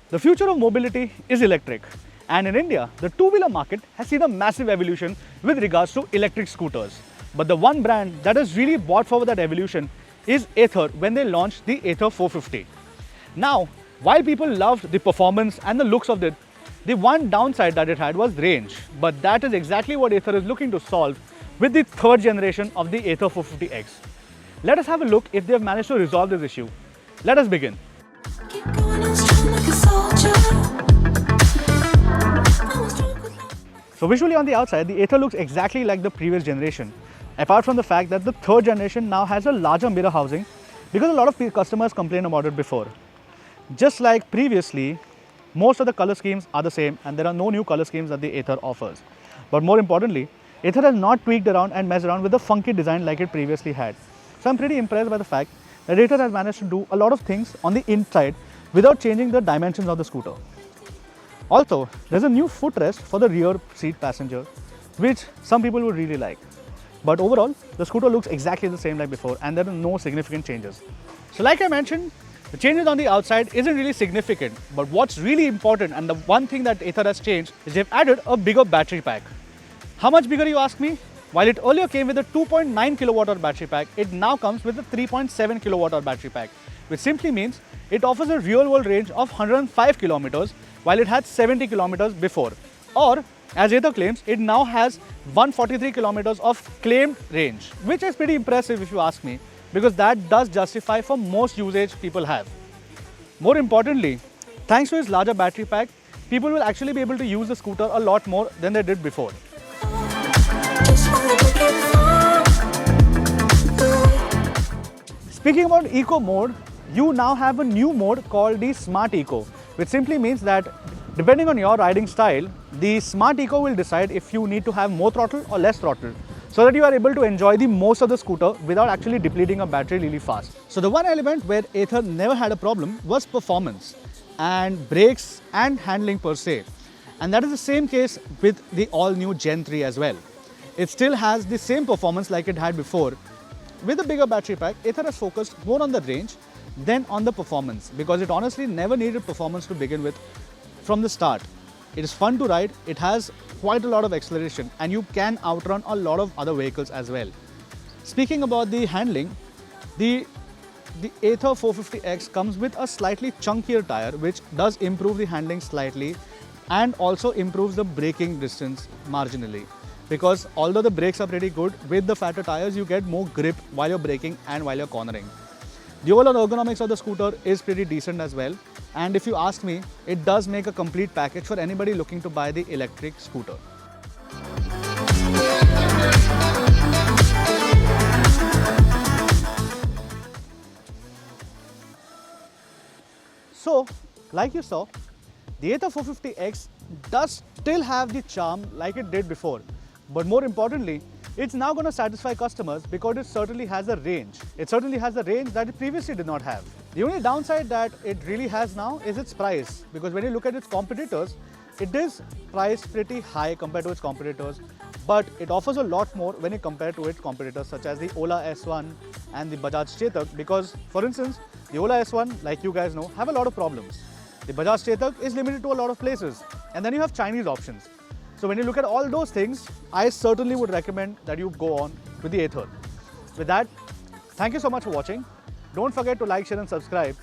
The future of mobility is electric, and in India, the two-wheeler market has seen a massive evolution with regards to electric scooters. But the one brand that has really brought forward that evolution is Ather when they launched the Ather 450. Now, while people loved the performance and the looks of it, the one downside that it had was range. But that is exactly what Ather is looking to solve with the third generation of the Ather 450X. Let us have a look if they have managed to resolve this issue. Let us begin. So visually on the outside, the Ather looks exactly like the previous generation, apart from the fact that the third generation now has a larger mirror housing because a lot of customers complained about it before. Just like previously, most of the color schemes are the same and there are no new color schemes that the Ather offers. But more importantly, Ather has not tweaked around and messed around with the funky design like it previously had. So I'm pretty impressed by the fact that Ather has managed to do a lot of things on the inside without changing the dimensions of the scooter. Also, there's a new footrest for the rear seat passenger, which some people would really like. But overall, the scooter looks exactly the same like before and there are no significant changes. So like I mentioned, the changes on the outside isn't really significant, but what's really important and the one thing that Ather has changed is they've added a bigger battery pack. How much bigger, you ask me? While it earlier came with a 2.9 kilowatt-hour battery pack, it now comes with a 3.7 kilowatt-hour battery pack, which simply means it offers a real-world range of 105 kilometers while it had 70 kilometers before. Or, as Ather claims, it now has 143 kilometers of claimed range, which is pretty impressive if you ask me, because that does justify for most usage people have. More importantly, thanks to its larger battery pack, people will actually be able to use the scooter a lot more than they did before. Speaking about eco mode, you now have a new mode called the Smart Eco, which simply means that depending on your riding style, the Smart Eco will decide if you need to have more throttle or less throttle, so that you are able to enjoy the most of the scooter without actually depleting a battery really fast. So the one element where Ather never had a problem was performance and brakes and handling per se. And that is the same case with the all-new Gen 3 as well. It still has the same performance like it had before. With a bigger battery pack, Ather has focused more on the range than on the performance, because it honestly never needed performance to begin with from the start. It is fun to ride, it has quite a lot of acceleration and you can outrun a lot of other vehicles as well. Speaking about the handling, the Ather 450X comes with a slightly chunkier tire, which does improve the handling slightly and also improves the braking distance marginally. Because although the brakes are pretty good, with the fatter tires you get more grip while you're braking and while you're cornering. The overall ergonomics of the scooter is pretty decent as well, and if you ask me, it does make a complete package for anybody looking to buy the electric scooter. So, like you saw, the Ather 450X does still have the charm like it did before, but more importantly, it's now going to satisfy customers because it certainly has a range. It certainly has a range that it previously did not have. The only downside that it really has now is its price, because when you look at its competitors, it is priced pretty high compared to its competitors, but it offers a lot more when you compare to its competitors such as the Ola S1 and the Bajaj Chetak, because for instance, the Ola S1, like you guys know, have a lot of problems. The Bajaj Chetak is limited to a lot of places, and then you have Chinese options. So when you look at all those things, I certainly would recommend that you go on to the Ather. With that, thank you so much for watching. Don't forget to like, share and subscribe.